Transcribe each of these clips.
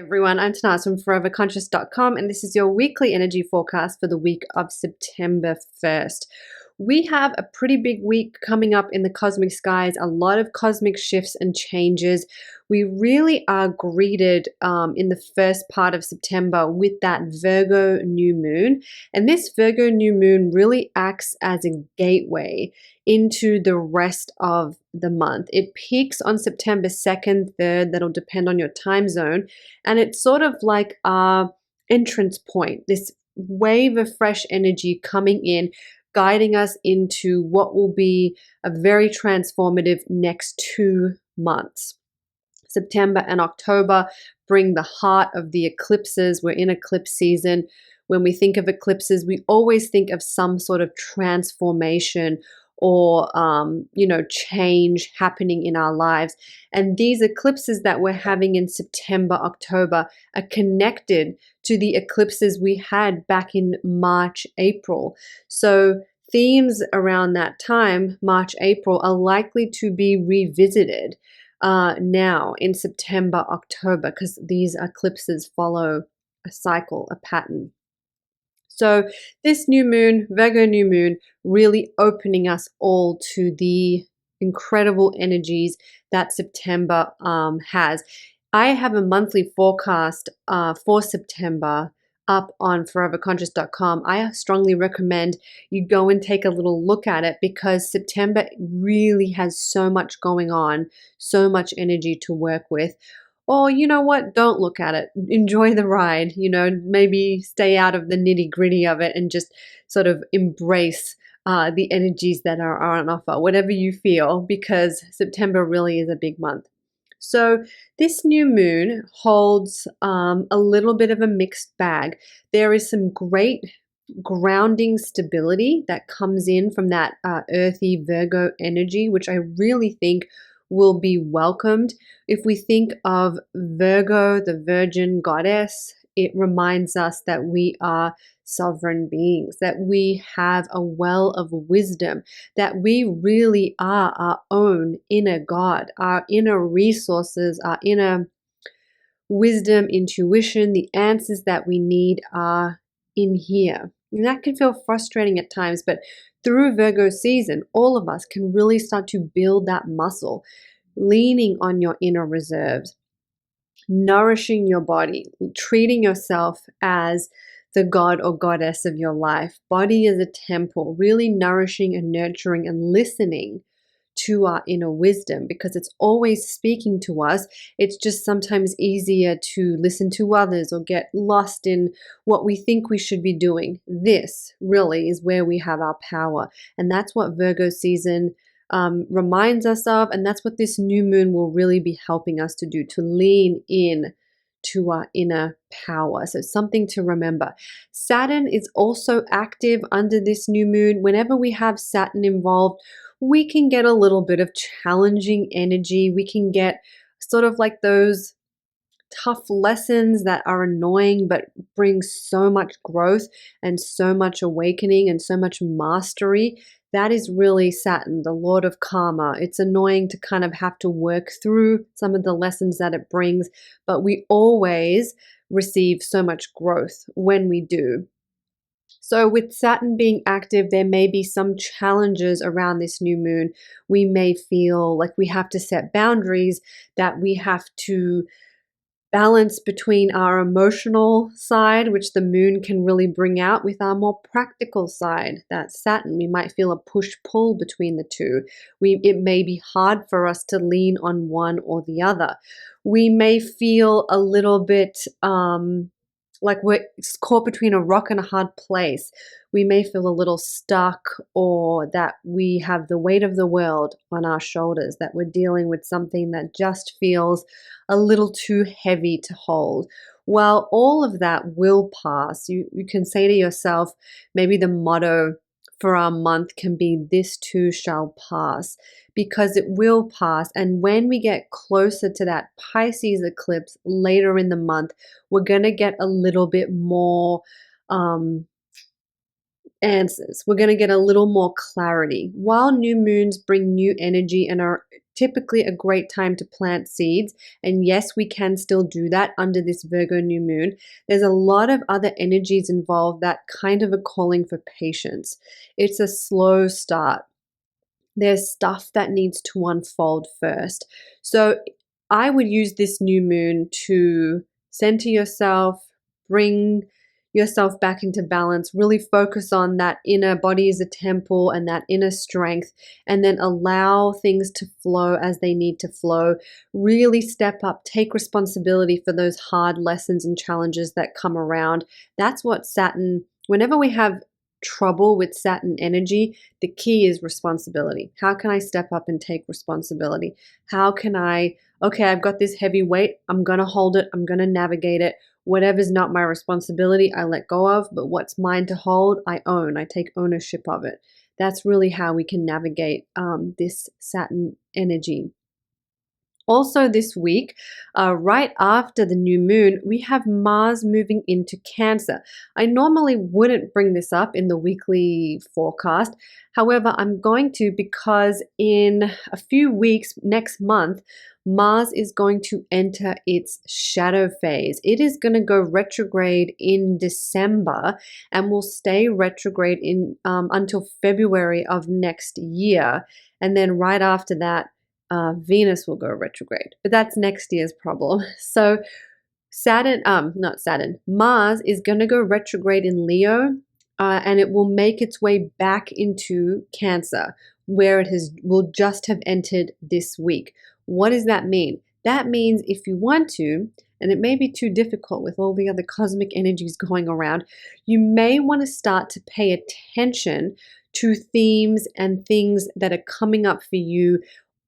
everyone, I'm Tanaaz from foreverconscious.com, and this is your weekly energy forecast for the week of September 1st. We have a pretty big week coming up in the cosmic skies, a lot of cosmic shifts and changes. We really are greeted in the first part of September with that Virgo new moon. And this Virgo new moon really acts as a gateway into the rest of the month. It peaks on September 2nd, 3rd, that'll depend on your time zone. And it's sort of like our entrance point, this wave of fresh energy coming in, guiding us into what will be a very transformative next 2 months. September and October bring the heart of the eclipses. We're in eclipse season. When we think of eclipses, we always think of some sort of transformation or change happening in our lives. And these eclipses that we're having in September, October are connected to the eclipses we had back in March, April. So themes around that time, March, April, are likely to be revisited now in September, October, because these eclipses follow a cycle, a pattern. So this new moon, Virgo new moon, really opening us all to the incredible energies that September has. I have a monthly forecast for September up on foreverconscious.com. I strongly recommend you go and take a little look at it because September really has so much going on, so much energy to work with. Or you know what, don't look at it. Enjoy the ride, maybe stay out of the nitty gritty of it and just sort of embrace the energies that are on offer, whatever you feel, because September really is a big month. So this new moon holds a little bit of a mixed bag. There is some great grounding stability that comes in from that earthy Virgo energy, which I really think will be welcomed. If we think of Virgo, the virgin goddess, it reminds us that we are sovereign beings, that we have a well of wisdom, that we really are our own inner God, our inner resources, our inner wisdom, intuition, the answers that we need are in here. And that can feel frustrating at times, but through Virgo season, all of us can really start to build that muscle, leaning on your inner reserves, nourishing your body, treating yourself as the god or goddess of your life. Body is a temple, really nourishing and nurturing and listening to our inner wisdom because it's always speaking to us. It's just sometimes easier to listen to others or get lost in what we think we should be doing. This really is where we have our power. And that's what Virgo season reminds us of. And that's what this new moon will really be helping us to do, to lean in to our inner power. So something to remember. Saturn is also active under this new moon. Whenever we have Saturn involved, we can get a little bit of challenging energy. We can get sort of like those tough lessons that are annoying but bring so much growth and so much awakening and so much mastery. That is really Saturn, the Lord of Karma. It's annoying to kind of have to work through some of the lessons that it brings, but we always receive so much growth when we do. So with Saturn being active, there may be some challenges around this new moon. We may feel like we have to set boundaries, that we have to balance between our emotional side, which the moon can really bring out, with our more practical side, that's Saturn. We might feel a push-pull between the two. It may be hard for us to lean on one or the other. We may feel a little bit like we're caught between a rock and a hard place. We may feel a little stuck, or that we have the weight of the world on our shoulders, that we're dealing with something that just feels a little too heavy to hold. Well, all of that will pass. You can say to yourself, maybe the motto for our month can be, "This too shall pass," because it will pass. And when we get closer to that Pisces eclipse later in the month, we're going to get a little bit more answers. We're going to get a little more clarity. While new moons bring new energy and are typically a great time to plant seeds. And yes, we can still do that under this Virgo new moon. There's a lot of other energies involved that kind of are calling for patience. It's a slow start. There's stuff that needs to unfold first. So I would use this new moon to center yourself, bring yourself back into balance, really focus on that inner body is a temple and that inner strength, and then allow things to flow as they need to flow. Really step up, take responsibility for those hard lessons and challenges that come around. That's what Saturn, whenever we have trouble with Saturn energy, the key is responsibility. How can I step up and take responsibility? How can okay, I've got this heavy weight. I'm going to hold it. I'm going to navigate it. Whatever's not my responsibility, I let go of. But what's mine to hold, I own. I take ownership of it. That's really how we can navigate this Saturn energy. Also this week, right after the new moon, we have Mars moving into Cancer. I normally wouldn't bring this up in the weekly forecast. However, I'm going to because in a few weeks, next month, Mars is going to enter its shadow phase. It is going to go retrograde in December and will stay retrograde until February of next year. And then right after that, Venus will go retrograde, but that's next year's problem. So Mars is going to go retrograde in Leo, and it will make its way back into Cancer, where will just have entered this week. What does that mean? That means if you want to, and it may be too difficult with all the other cosmic energies going around, you may want to start to pay attention to themes and things that are coming up for you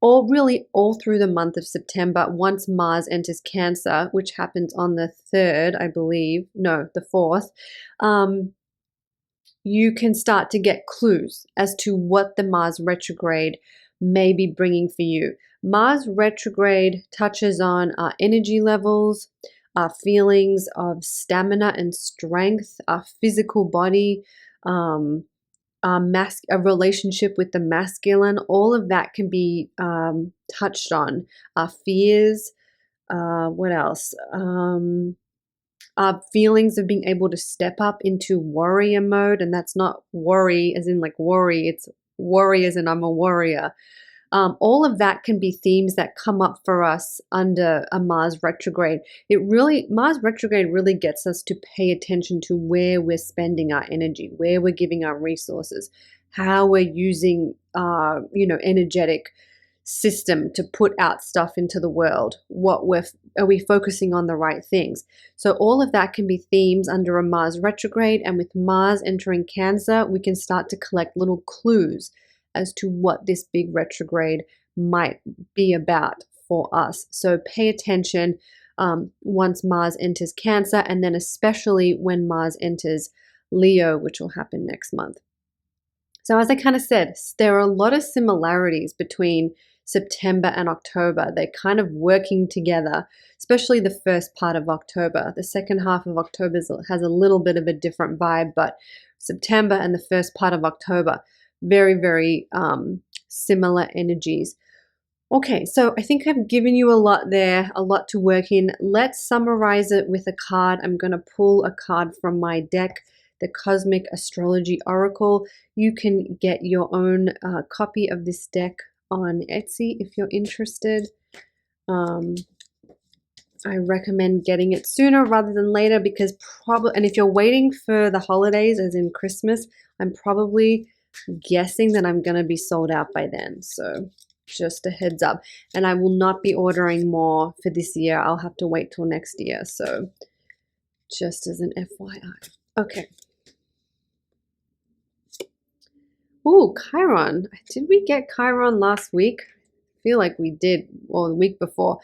all through the month of September once Mars enters Cancer, which happens on the 3rd, I believe. No, the 4th. You can start to get clues as to what the Mars retrograde may be bringing for you. Mars retrograde touches on our energy levels, our feelings of stamina and strength, our physical body, a relationship with the masculine. All of that can be touched on. Our fears, what else? Our feelings of being able to step up into warrior mode, and that's not worry as in like worry, it's worry as in I'm a warrior. All of that can be themes that come up for us under a Mars retrograde. Mars retrograde really gets us to pay attention to where we're spending our energy, where we're giving our resources, how we're using our, energetic system to put out stuff into the world. Are we focusing on the right things? So all of that can be themes under a Mars retrograde, and with Mars entering Cancer, we can start to collect little clues as to what this big retrograde might be about for us. So pay attention once Mars enters Cancer, and then especially when Mars enters Leo, which will happen next month. So as I kind of said, there are a lot of similarities between September and October. They're kind of working together, especially the first part of October. The second half of October has a little bit of a different vibe, but September and the first part of October, very, very similar energies. Okay, so I think I've given you a lot there, a lot to work in. Let's summarize it with a card. I'm going to pull a card from my deck, the Cosmic Astrology Oracle. You can get your own copy of this deck on Etsy if you're interested. I recommend getting it sooner rather than later because and if you're waiting for the holidays, as in Christmas, I'm probably guessing that I'm going to be sold out by then. So just a heads up. And I will not be ordering more for this year. I'll have to wait till next year. So just as an FYI. Okay. Ooh, Chiron. Did we get Chiron last week? I feel like we did, or the week before.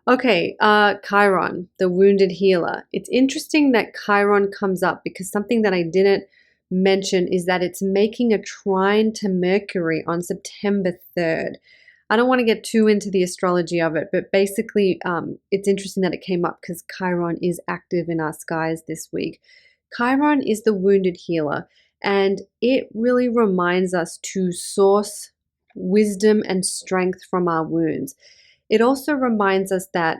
Okay, Chiron, the wounded healer. It's interesting that Chiron comes up because something that I didn't mention is that it's making a trine to Mercury on September 3rd. I don't want to get too into the astrology of it, but basically it's interesting that it came up because Chiron is active in our skies this week. Chiron is the wounded healer, and it really reminds us to source wisdom and strength from our wounds. It also reminds us that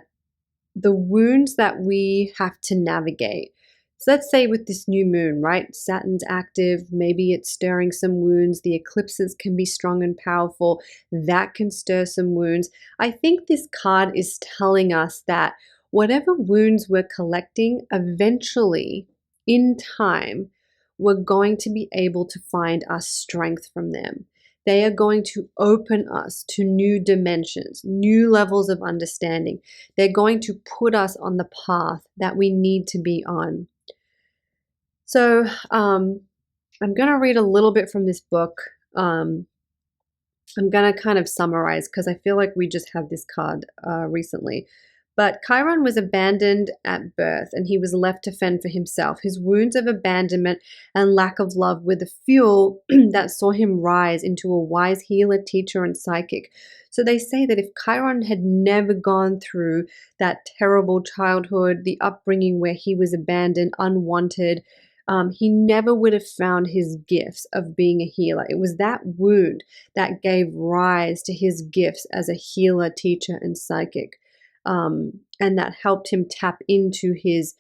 the wounds that we have to navigate. So let's say with this new moon, right? Saturn's active, maybe it's stirring some wounds. The eclipses can be strong and powerful. That can stir some wounds. I think this card is telling us that whatever wounds we're collecting, eventually, in time, we're going to be able to find our strength from them. They are going to open us to new dimensions, new levels of understanding. They're going to put us on the path that we need to be on. So I'm going to read a little bit from this book. I'm going to kind of summarize because I feel like we just had this card recently. But Chiron was abandoned at birth and he was left to fend for himself. His wounds of abandonment and lack of love were the fuel that saw him rise into a wise healer, teacher, and psychic. So they say that if Chiron had never gone through that terrible childhood, the upbringing where he was abandoned, unwanted, he never would have found his gifts of being a healer. It was that wound that gave rise to his gifts as a healer, teacher, and psychic. And that helped him tap into his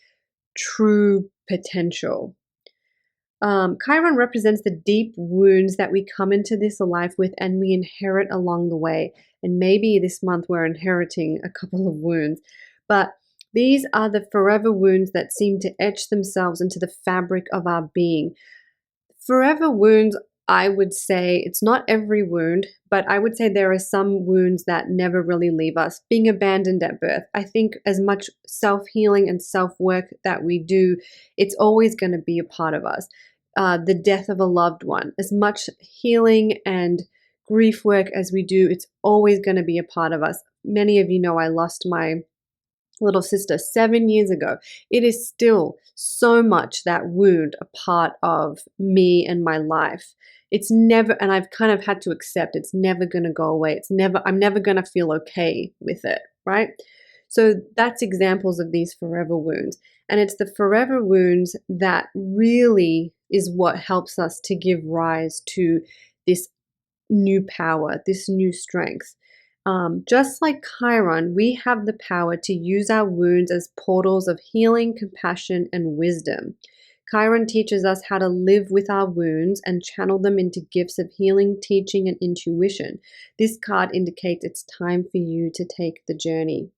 true potential. Chiron represents the deep wounds that we come into this life with and we inherit along the way. And maybe this month we're inheriting a couple of wounds. But these are the forever wounds that seem to etch themselves into the fabric of our being. Forever wounds, I would say, it's not every wound, but I would say there are some wounds that never really leave us. Being abandoned at birth, I think as much self-healing and self-work that we do, it's always going to be a part of us. The death of a loved one, as much healing and grief work as we do, it's always going to be a part of us. Many of you know I lost my little sister 7 years ago. It is still so much that wound a part of me and my life. It's never, and I've kind of had to accept it's never going to go away. I'm never going to feel okay with it, right? So that's examples of these forever wounds. And it's the forever wounds that really is what helps us to give rise to this new power, this new strength. Just like Chiron, we have the power to use our wounds as portals of healing, compassion, and wisdom. Chiron teaches us how to live with our wounds and channel them into gifts of healing, teaching, and intuition. This card indicates it's time for you to take the journey.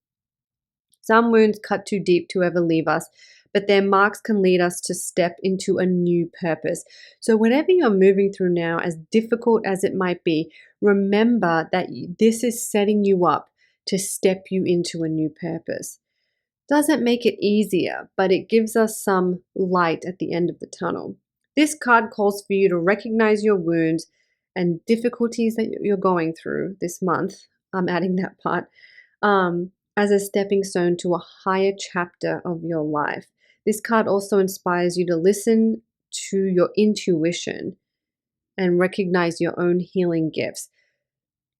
Some wounds cut too deep to ever leave us, but their marks can lead us to step into a new purpose. So whatever you're moving through now, as difficult as it might be, remember that this is setting you up to step you into a new purpose. Doesn't make it easier, but it gives us some light at the end of the tunnel. This card calls for you to recognize your wounds and difficulties that you're going through this month. I'm adding that part. As a stepping stone to a higher chapter of your life. This card also inspires you to listen to your intuition and recognize your own healing gifts.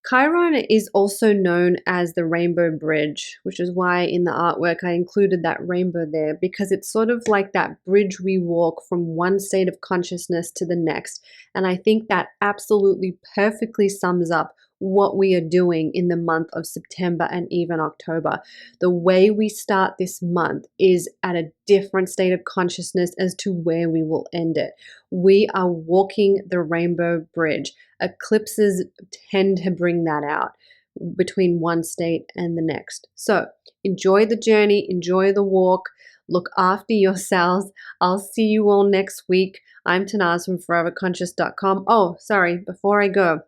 Chiron is also known as the Rainbow Bridge, which is why in the artwork I included that rainbow there, because it's sort of like that bridge we walk from one state of consciousness to the next. And I think that absolutely perfectly sums up what we are doing in the month of September and even October. The way we start this month is at a different state of consciousness as to where we will end it. We are walking the rainbow bridge. Eclipses tend to bring that out between one state and the next. So enjoy the journey, enjoy the walk, look after yourselves. I'll see you all next week. I'm Tanaaz from foreverconscious.com. Oh, sorry, before I go,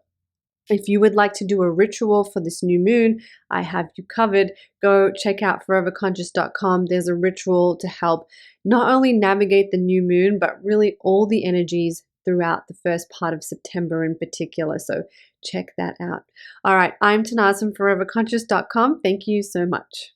if you would like to do a ritual for this new moon, I have you covered. Go check out foreverconscious.com. There's a ritual to help not only navigate the new moon, but really all the energies throughout the first part of September in particular. So check that out. All right, I'm Tanaaz from foreverconscious.com. Thank you so much.